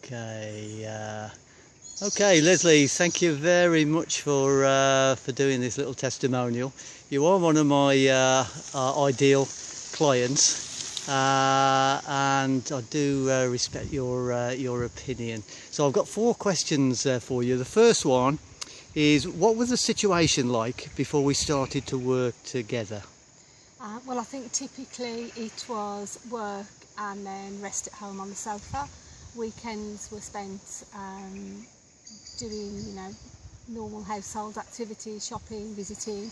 Okay. Okay, Leslie, thank you very much for doing this little testimonial. You are one of my ideal clients, and I do respect your opinion. So I've got 4 questions for you. The first one is, what was the situation like before we started to work together? Well, I think typically it was work and then rest at home on the sofa. Weekends were spent doing, normal household activities, shopping, visiting,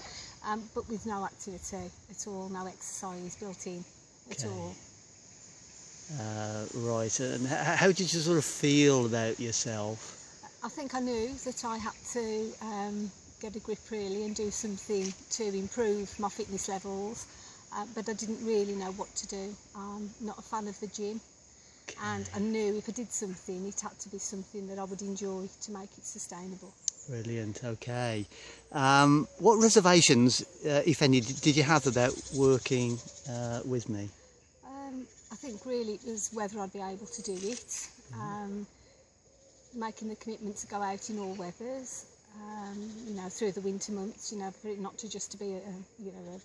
but with no activity at all, no exercise built in at all. Right, and how did you sort of feel about yourself? I think I knew that I had to get a grip really and do something to improve my fitness levels, but I didn't really know what to do. I'm not a fan of the gym. And I knew if I did something, it had to be something that I would enjoy to make it sustainable. Brilliant, okay. What reservations, if any, did you have about working with me? I think really it was whether I'd be able to do it, making the commitment to go out in all weathers, through the winter months, for it not to just to be a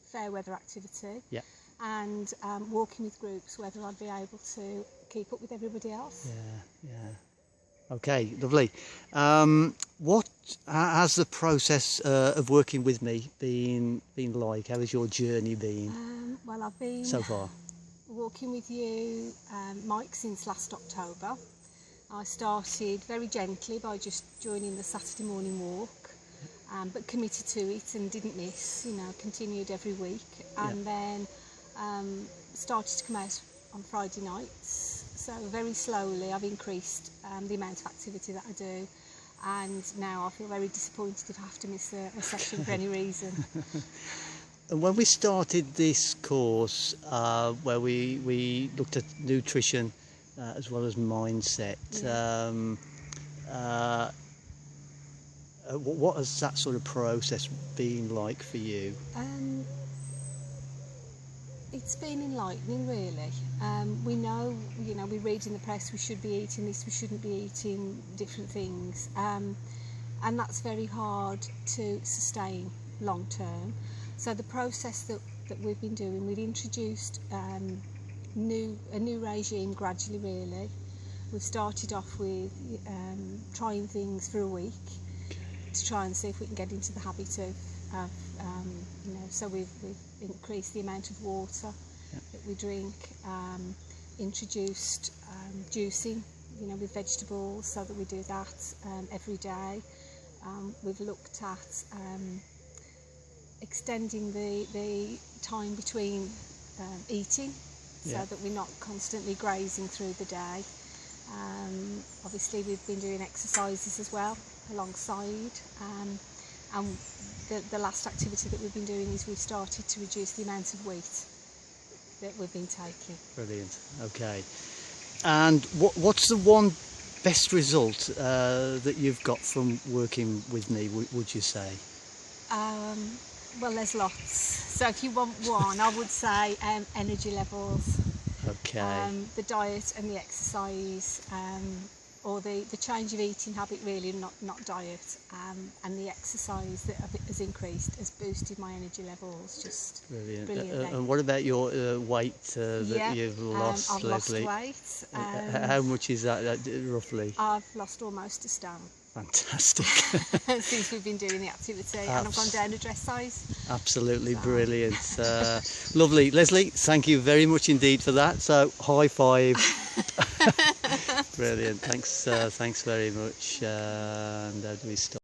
fair weather activity. Yeah. And walking with groups, whether I'd be able to keep up with everybody else. Yeah. Okay, lovely. What has the process of working with me been like? How has your journey been? Well, I've been so far walking with you, Mike, since last October. I started very gently by just joining the Saturday morning walk, but committed to it and didn't miss. Continued every week, and then started to come out on Friday nights. So very slowly I've increased the amount of activity that I do, and now I feel very disappointed if I have to miss a session for any reason. And when we started this course, where we looked at nutrition as well as mindset, what has that sort of process been like for you? It's been enlightening, really. We know, we read in the press we should be eating this, we shouldn't be eating different things, and that's very hard to sustain long term. So the process that we've been doing, we've introduced a new regime gradually, really. We've started off with trying things for a week to try and see if we can get into the habit of so we've increased the amount of water that we drink, introduced juicing, with vegetables, so that we do that every day. We've looked at extending the time between eating, so that we're not constantly grazing through the day. Obviously we've been doing exercises as well alongside, and the last activity that we've been doing is we've started to reduce the amount of weight that we've been taking. Brilliant, okay. And what's the one best result that you've got from working with me, would you say? Well, there's lots. So if you want one, I would say energy levels. Okay. The diet and the exercise, or the change of eating habit, really, not diet, and the exercise that has increased has boosted my energy levels just brilliantly. And what about your weight that you've lost, I've Leslie? lost weight. How much is that roughly? I've lost almost a stone. Fantastic. Since we've been doing the activity, and I've gone down a dress size. Absolutely brilliant. Lovely. Leslie, thank you very much indeed for that. So, high five. Brilliant. Thanks very much. And how do we stop?